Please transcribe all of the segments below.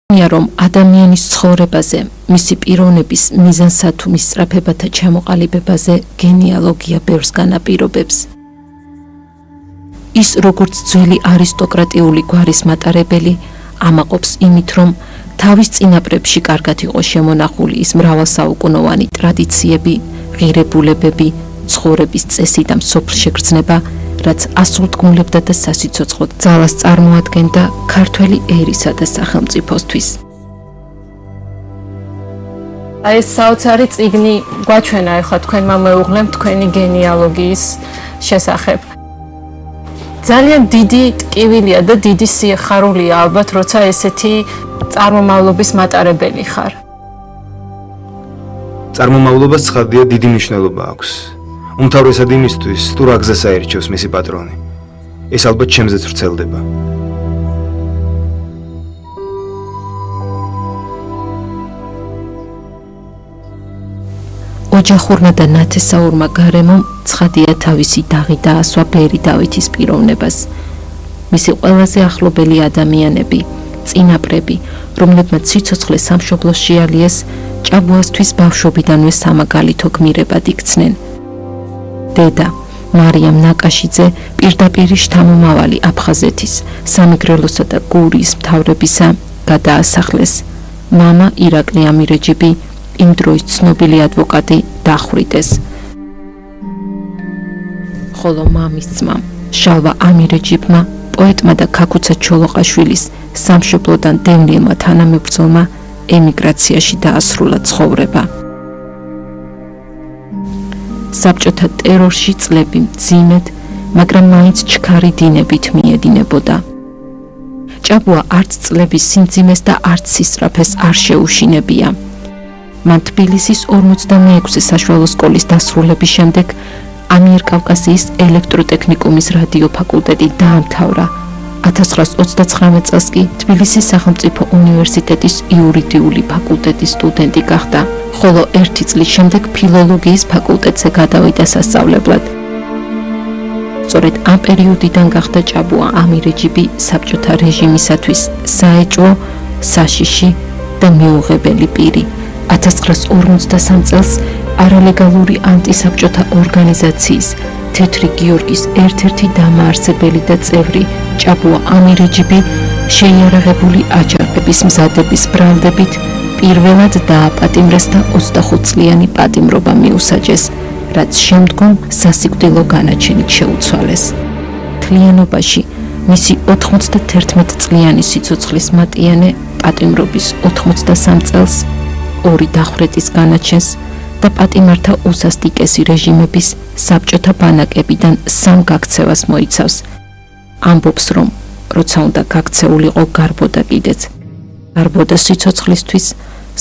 რომ ადამიანის ცხოვრებაზე, მისი პიროვნების მიზანსა თუ მისწრაფებათა ჩამოყალიბებაზე გენეალოგია ბევრს განაპირობებს. ის როგორც ძველი არისტოკრატიული გვარის მატარებელი ამაყობს იმით, რომ თავის წინაპრებში კარგად იყო შემონახული ის მრავალსაუკუნოვანი ტრადიციები, ღირებულებები, ცხოვრების წესი და მსოფლშეგრძნება, რაც ასრულთქმულებდა და სასიცოცხლოდ ძალას წარმოადგენდა ქართველი ერისა და სახელმწიფოსთვის. ეს საოცარი წიგნი გვაჩვენა ახლა თქვენმა მეუღლემ თქვენი გენეალოგიის შესახებ. ძალიან დიდი ტკივილია და დიდი სიხარულია ალბათ, როცა ესეთი წარმომავლობის მატარებელი ხარ. წარმომავლობას ცხადია დიდი მნიშვნელობა აქვს. უმთავრესად იმისთვის, თუ რა გზას აირჩევს მისი პატრონი. ეს ალბათ ჩემზეც ვრცელდება. ოჯახურმა და ნათესაურმა გარემომ ცხადია თავისი დაღი დაასვა ბერი დავითის პიროვნებას. მისი ყველაზე ახლობელი ადამიანები, წინაპრები, რომლებმაც სიცოცხლე სამშობლოს შეალიეს, ჭაბუასთვის ბავშვობიდანვე სამაგალითო გმირებად იქცნენ. დედა მარიამ ნაკაშიძე პირდაპირ შთამომავალი აფხაზეთის, სამეგრელოსა და გურიის მთავრებისა გადაასახლეს. მამა ირაკლი ამირეჯიბი იმ დროის ცნობილი ადვოკატი დახვრიტეს. ხოლო მამის ძმა შალვა ამირეჯიბმა, პოეტმა და ქაქუცა ჩოლოყაშვილის სამშობლოდან დევნილმა თანამებრძოლმა ემიგრაციაში დაასრულა ცხოვრება. საბჭოთა ტერორში წლები მძიმედ, მაგრამ მაინც ჩქარი დინებით მიედინებოდა. ჭაბუა არც წლების სიმძიმეს და არც სისწრაფეს არ შეუშინებია. მან თბილისის 46 საშუალო სკოლის დასრულების შემდეგ ამიერკავკასიის ელექტროტექნიკუმის რადიო ფაკულტეტი დაამთავრა. 1929 წელს კი თბილისის სახელმწიფო უნივერსიტეტის იურიდიული ფაკულტეტის სტუდენტი გახდა, ხოლო 1 წლის შემდეგ ფილოლოგიის ფაკულტეტზე გადავიდა სასწავლებლად. სწორედ ამ პერიოდიდან გახდა ჭაბუა ამირეჯიბი საბჭოთა რეჟიმისათვის საეჭვო, საშიში და მიუღებელი პირი. 1953 წელს არალეგალური ანტისაბჭოთა ორგანიზაციის თეთრი გიორგის ერთ-ერთი დამაარსებელი და წევრი ჭაბუა ამირეჯიბი შეიარაღებული აჯანყების მზადების ბრალდებით პირველად დააპატიმრეს და 25 წლიანი პატიმრობა მიუსაჯეს, რაც შემდგომ სასიკვდილო განაჩენით შეუცვალეს. მთლიანობაში მისი 91 წლიანი სიცოცხლის მატიანე პატიმრობის 83 წელს, 2 დახვრეტის განაჩენს და პატიმართა უსასტიკესი რეჟიმების საბჭოთა ბანაკებიდან 3 გაქცევას მოიცავს. ამბობს, რომ როცა უნდა გაქცეულიყო გარბოდა კიდეც. გარბოდა სიცოცხლისთვის,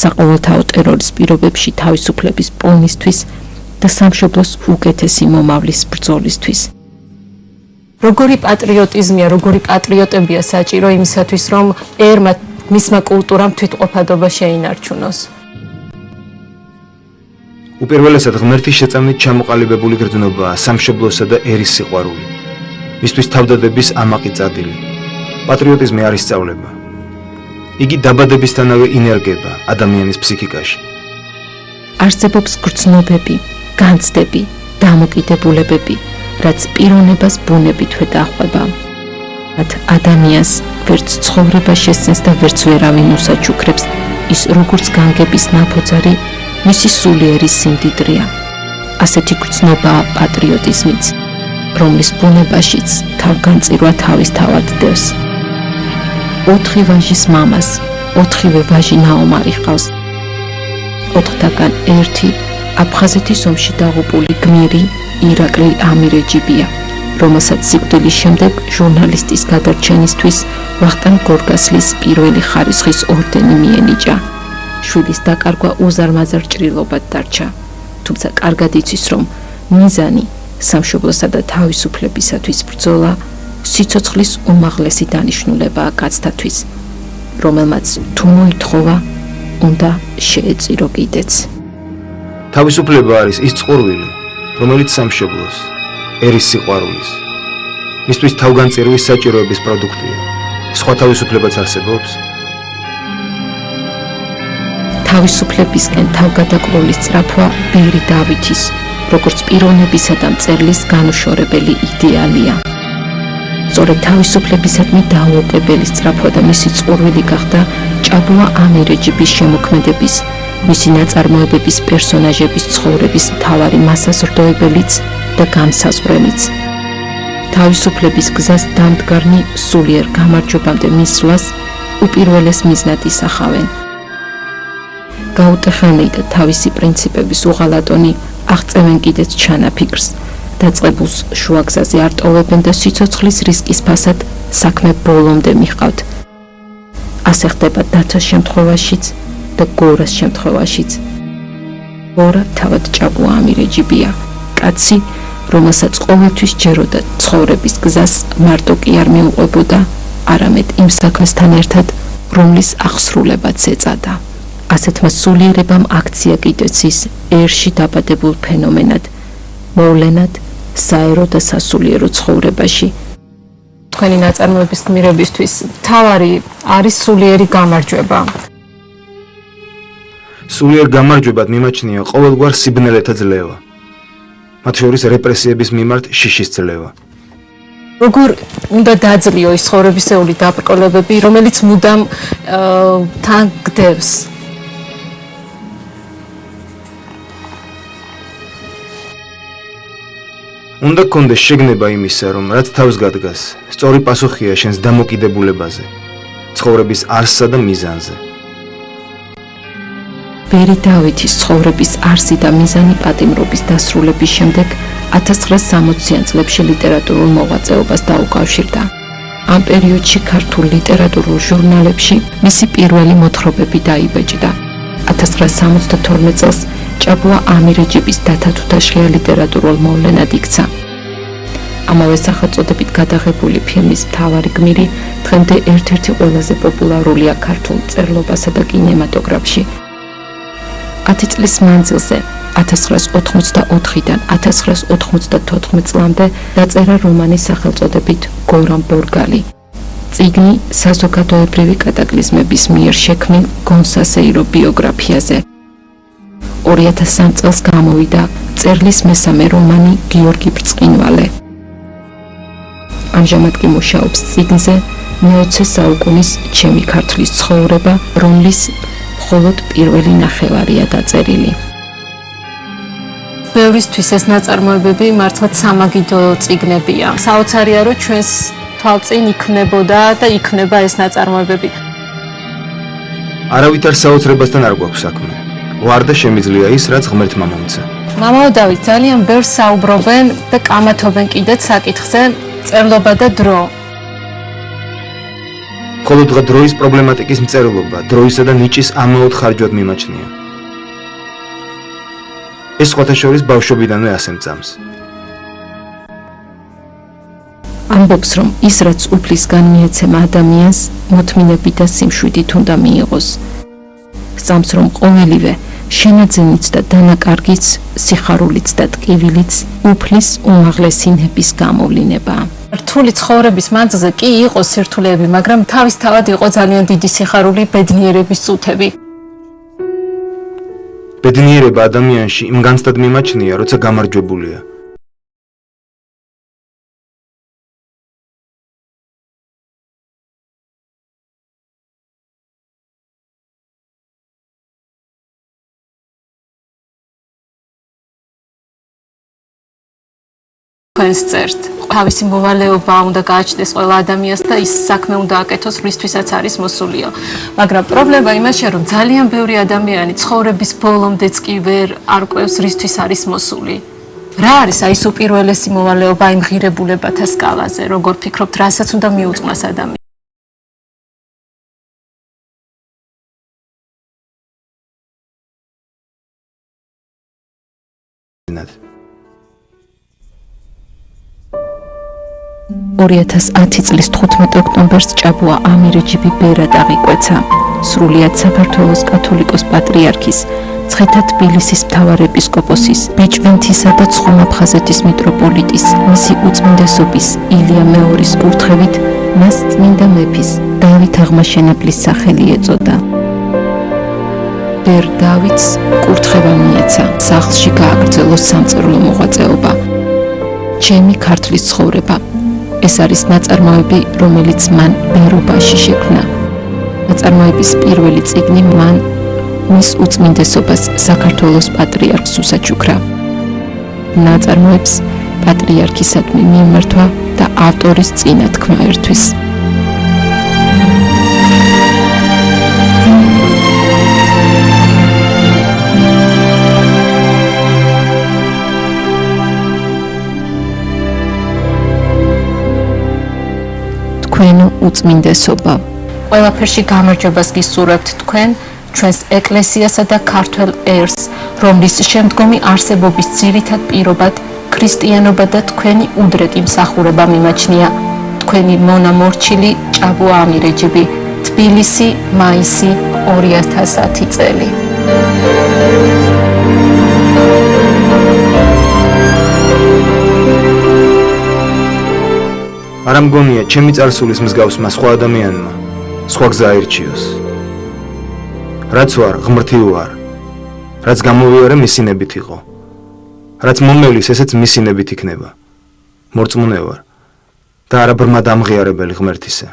საყოველთაო ტერორის პირობებში თავისუფლების პოვნისთვის და სამშობლოს უკეთესი მომავლის ბრძოლისთვის. როგორი პატრიოტიზმია, როგორი პატრიოტებია საჭირო იმისათვის, რომ ერმა მისმა კულტურამ თვითყოფადობა შეინარჩუნოს. უპირველესად ღმერთის შეწამნით ჩამოყალიბებული გრძნობაა სამშობლოსა და ერის სიყვარული. მისთვის თავდადების ამაყი წადილი. პატრიოტიზმი არ ისწავლება. იგი დაბადებისთანავე ინერგება ადამიანის ფსიქიკაში. არსებობს გრძნობები, განცდები, დამოკიდებულებები, რაც პიროვნებას ბუნებითვე დახვება. ადამიანს ვერც ცხოვრება შესცენს და ვერც ვერავინ უსაჩუქრებს, ის როგორც განგების ნაფოძარი მისი სულიერი სიმდიდრეა. ასეთი გრძნობაა პატრიოტიზმიც, რომლის ბუნებაშიც თავგანწირვა თავისთავად დევს. 4 ვაჟის მამას 4-ვე ვაჟი ნაომარი ჰყავს. 4-დან 1 აფხაზეთის ომში დაღუპული გმირი ირაკლი ამირეჯიბია, რომელსაც სიკვდილის შემდეგ ჟურნალისტის გადარჩენისთვის ვახტანგ გორგასლის პირველი ხარისხის ორდენი მიენიჭა. შვილის დაკარგვა უზარმაზარ ჭრილობად დარჩა, თუმცა კარგად იცის, რომ მიზანი სამშობლოსა და თავისუფლებისათვის ბრძოლა სიცოცხლის უმაღლესი დანიშნულებაა კაცთათვის, რომელმაც თუ მოითხოვა, უნდა შეეწირო კიდეც. თავისუფლება არის ის წყურვილი, რომელიც სამშობლოს, ერის სიყვარულის, მისთვის თავგანწირვის საჭიროების პროდუქტია. სხვა თავისუფლებაც არსებობს? თავისუფლებისკენ თავგადაკრული სწრაფვა ბერი დავითის, როგორც პიროვნებისა და მწერლის განუშორებელი იდეალია. სწორედ თავისუფლებისადმი დაუოკებელი სწრაფვა და მისი წყურვილი გახდა ჭაბუა ამირეჯიბის შემოქმედების, მისი ნაწარმოებების პერსონაჟების ცხოვრების მთავარი მასაზრდოებელიც და განსაზღვრელიც. თავისუფლების გზას დამდგარნი სულიერ გამარჯვებამდე მისვლას უპირველეს მიზნად ისახავენ. გაუტეხანი და თავისი პრინციპების უღალატონი აღწევენ კიდეც ჩანაფიქრს, დაწყებულს შუაგზაზე არ ტოვებენ და სიცოცხლის რისკის ფასად საქმე ბოლომდე მიჰყავთ. ასე ხდება დაცვას შემთხვევაშიც და გორას შემთხვევაშიც. გორა თავად ჭაბუა ამირეჯიბია, კაცი, რომელსაც ყოველთვის ჯეროდა ცხოვრების გზას მარტო კი არ მიუყვებოდა, არამედ იმ საქმესთან ერთად, რომლის აღსრულებაც ეწადა. ასეთმა სულიერებამ აქცია კიდეც ის ერში დაბადებულ ფენომენად, მოვლენად საერო და სასულიერო ცხოვრებაში. თქვენი ნაწარმოების გმირებისთვის მთავარი არის სულიერი გამარჯვება. სულიერ გამარჯვებად მიმაჩნია ყოველგვარ სიბნელეთა ძლევა. მათ შორის რეპრესიების მიმართ შიშის ძლევა. როგორ უნდა დაძლიო ის ცხოვრებისეული დაბრკოლებები, რომელიც მუდამ თან გდევს? უნდა გქონდეს შეგნება იმისა, რომ რაც თავს გადგას, სწორი პასუხია შენს დამოკიდებულებაზე, ცხოვრების არსსა და მიზანზე. ბერი დავითის ცხოვრების არსი და მიზანი პატიმრობის დასრულების შემდეგ 1960-იან წლებში ლიტერატურულ მოღვაწეობას დაუკავშირდა. ამ პერიოდში ქართულ ლიტერატურულ ჟურნალებში მისი პირველი მოთხრობები დაიბეჭდა. 1972 წელს ჭაბუა ამირეჯიბის დათათუთაშხია ლიტერატურულ მოვლენად იქცა. ამავე სახელწოდებით გადაღებული ფილმის მთავარი გმირი დღემდე ერთ-ერთი ყველაზე პოპულარულია ქართულ მწერლობასა და კინემატოგრაფში. 10 წლის მანძილზე 1984-დან 1994 წლამდე დაწერა რომანი სახელწოდებით გორამ ბორგალი. წიგნი საზოგადოებრივი კატაკლიზმების მიერ შექმნილ გონსასეირო ბიოგრაფიაზე. 2003 წელს გამოვიდა მწერლის მესამე რომანი გიორგი ბრწყინვალე. ამჟამად კი მუშაობს წიგნზე მე-20 საუკუნის ჩემი ქართლის ცხოვრება, რომლის მხოლოდ პირველი ნახევარია დაწერილი. ბევრისთვის ეს ნაწარმოებები მართლაც სამაგიდო წიგნებია. საოცარია, რომ ჩვენს თვალწინ იქმნებოდა და იქმნება ეს ნაწარმოებები. არავითარ საოცრებასთან არ გვაქვს საქმე. ვარ და შემიძლია ის, რაც ღმერთმა მომცა. მამაო დავით, ძალიან ბევრს საუბრობენ და კამათობენ კიდეც საკითხზე, წერლობა და დრო. ხოლო დროის პრობლემატიკის მწერლობა, დროისა და ნიჭის ამაოდ ხარჯვად მიმაჩნია. ეს სხვათა შორის ბავშვობიდანვე ასე მწამს. ამბობს, რომ ის, რაც უფლისგან მიეცემა ადამიანს, მოთმინებით და სიმშვიდით უნდა მიიღოს. სწამს, რომ ყოველივე შენაძენიც და დანაკარგიც, სიხარულიც და ტკივილიც უფლის უმაღლესი ნების გამოვლინებაა. რთული ცხოვრების მანძილზე კი იყო სირთულეები, მაგრამ თავისთავად იყო ძალიან დიდი სიხარული, ბედნიერების წუთები. ბედნიერება ადამიანში იმ განცდად მიმაჩნია, როცა გამარჯვებულია. თქვენს წერთ. თავისი მოვალეობა უნდა გააჩნდეს ყველა ადამიანს და ის საქმე უნდა აკეთოს, რისთვისაც არის მოსულიო. მაგრამ პრობლემა იმაშია, რომ ძალიან ბევრი ადამიანი ცხოვრების ბოლომდეც კი ვერ არკვევს, რისთვის არის მოსული. რა არის აი ეს უპირველესი მოვალეობა იმ ღირებულებათა სკალაზე, როგორ ფიქრობთ, რასაც უნდა მიუძღვნას ადამიანს? ნად 2010 წლის 15 ოქტომბერს ჭაბუა ამირეჯიბი ბერად აღიკვეცა. სრულიად საქართველოს კათოლიკოს პატრიარქის, ცხეთა თბილისის მთავარ ეპისკოპოსის, ბეჭვენთისა და ცხონა-ფხაზეთის მიტროპოლიტის, მისი უწმინდესობის ილია მეორის კურთხევით მას წმინდა მეფის დავით აღმაშენებლის სახელი ეწოდა. ბერ დავითს კურთხევა მიეცა, სახლში გააგრძელოს სამწერლო მოღვაწეობა. ჩემი ქართლის ცხოვრება. ეს არის ნაწარმოები, რომელიც მან ბერობაში შექმნა. ნაწარმოების პირველი წიგნი მან მის უწმინდესობას საქართველოს პატრიარქს უსაჩუქრა. ნაწარმოებს პატრიარქისადმი მიმართვა და ავტორის წინათქმა ერთვის. თქვენ უწმინდესობა. ყველაფერში გამარჯვებას გისურვებთ თქვენ, ჩვენს ეკლესიასა და ქართველ ერს, რომლის შემდგომი არსებობის ძირითად პირობად ქრისტიანობა და თქვენი უდრეკი მსახურება მიმაჩნია. თქვენი მონამორჩილი ჭაბუა ამირეჯიბი, თბილისი, მაისი 2010 წელი. არ ამგონია ჩემი წარსულის მსგავსმა სხვა ადამიანმა სხვა გზა აირჩიოს. რაც ვარ, ღმრთი ვარ. რაც გამოვიარე მისინებით იყო. რაც მომევლის, ესეც მისინებით იქნება. მორწმუნე ვარ და არა ბრმა დამღიარებელი ღმერთისა.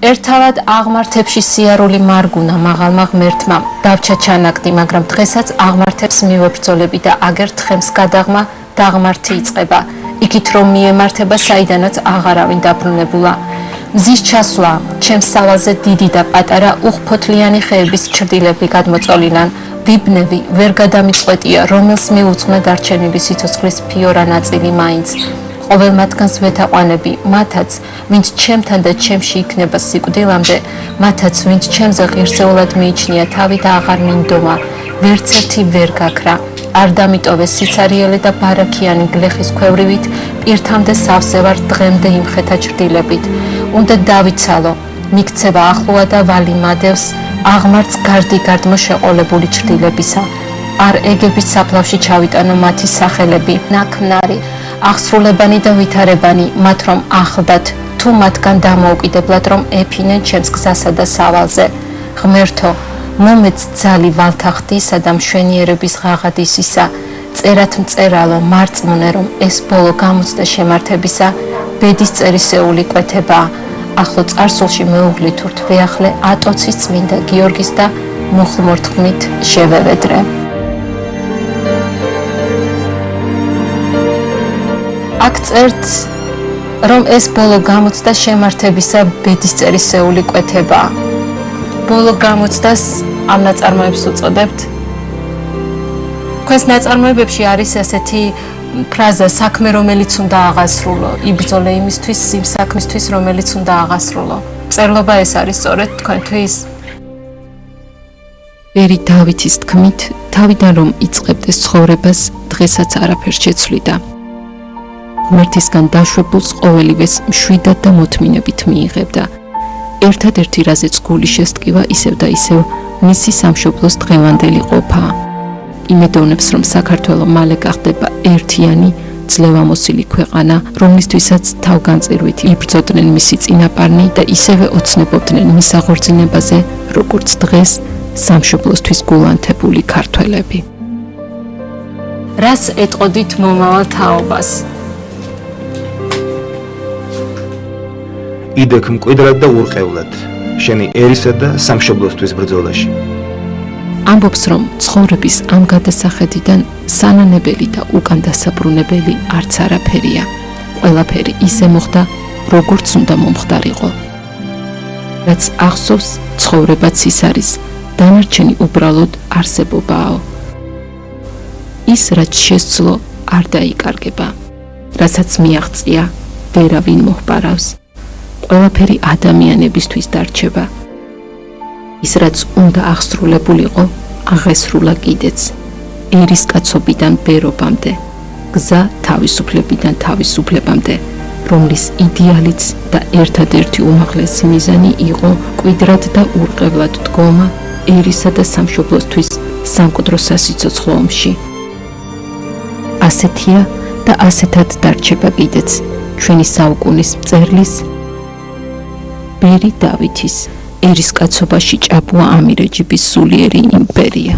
ერთავად აღმართებში სიარული მარგუნა მაღალმა ღმერთმა დავჩა ჩანაკდი, მაგრამ დღესაც აღმართებს მივებრძოლები და აგერ თხემს გადაღმა დაღმართი იწყება, იქით რომ მიემართება საიდანაც აღარავინ დაბრუნებულა. მზის ჩასვლა ჩემს სავალზე დიდი და პატარა უხფოთლიანი ხეების ჩრდილები გადმოწოლინან, ვიბნევი ვერ გადამიწყვეტია, რომელს მიუძღვნა დარჩენილი სიცოცხლის ფიორა ნაწილი მაინც. ყოველ მათგანს ვეთაყვანები, მათაც, ვინც ჩემთან და ჩემში იქნება სიკვდილამდე, მათაც, ვინც ჩემზე ღირსეულად მიიჩნია თავი და აღარ მინდომა, ვერც ერთი ვერ გაქრა. არ დამიტოვეს სიცარიელე და ბარაქიანი გლეხის ქვევრივით, პირთამდე სავსე ვარ დღემდე იმხეთა ჭრდილებით. უნდა დავიცალო, მიქცევა ახლოა და ვალი მადევს, აღმართს გარდიგარდ მოშეყოლებული ჭრდილებისა. არ ეგების საფლავში ჩავიტანო მათი სახელები, ნაქმნარი, აღსრულებანი და ვითარებანი, მათ რომ ახლდათ, თუ მათგან დამოუკიდებლად რომ ეფინენ ჩემს გზასა და სავალზე. ღმერთო, მომეც ძალი ვალთახდისა და მშვენიერების ღაღადისისა, წერათ მწერალო მარწმუნე რომ ეს ბოლო გამოცდა შემართებისა ბედის წერისეული კვეთებაა. ახლო წარსულში მეუღლით ურთ ვეახლე ატოცის წმინდა გიორგის და მუხლმორთხმით შევევედრე. აქ წერთ რომ ეს ბოლო გამოცდა შემართებისა ბედის წერისეული კვეთებაა. ბოლო გამოცდას ამ ნაწარმოებს უწოდებთ. თქვენს ნაწარმოებებში არის ასეთი ფრაზა, საქმე რომელიც უნდა აღასრულო, იბრძოლე იმისთვის, იმ საქმისთვის რომელიც უნდა აღასრულო. წერლობა ეს არის სწორედ თქვენთვის? ბერი დავითის თქმით, თავიდან რომ იწყებდეს ცხოვრებას, დღესაც არაფერს შეცვლიდა. ღმერთისგან დაშვებულს ყოველივეს მშვიდად და მოთმინებით მიიღებდა. ერთადერთი რაზეც გული შესტკივა ისევ და ისევ მისი სამშობლოს დღევანდელი ყოფაა. იმედოვნებს რომ საქართველო მალე გახდება ერთიანი ძლევამოსილი ქვეყანა, რომლისთვისაც თავგანწირვით იბრძოდნენ მისი წინაპარნი და ისევე ოცნებობდნენ მის აღორძინებაზე, როგორც დღეს სამშობლოსთვის გულანთებული ქართველები. რას ეტყოდით მომავალ თაობას? იდექ მკვიდრად და ურყევლად, შენი ერისა და სამშობლოსთვის ბრძოლაში. ამბობს რომ ცხოვრების ამ გადასახედიდან სანანებელი და უკან დასაბრუნებელი არც არაფერია. ყველაფერი ისე მოხდა, როგორც უნდა მომხდარიყო. რაც ახსოვს, ცხოვრებაც ის არის, დანარჩენი უბრალოდ არსებობაო. ის რაც შესძლო, არ დაიკარგება. რასაც მიაღწია, ვერავინ მოჰპარავს. ყველაფერი ადამიანებისთვის დარჩება. ის რაც უნდა აღსრულებულიყო, აღესრულა კიდეც. ერის კაცობიდან ბერობამდე, გზა თავისუფლებიდან თავისუფლებამდე, რომლის იდეალიც და ერთადერთი უმაღლესი მიზანი იყო მკვიდრად და ურყევლად დგომა ერისა და სამშობლოსთვის სამკვდრო სასიცოცხლო ომში. ასეთია და ასეთად დარჩება კიდეც ჩვენი საუკუნის მწერლის ბერი დავითის ერისკაცობაში ჭაბუა ამირეჯიბის სულიერი იმპერია.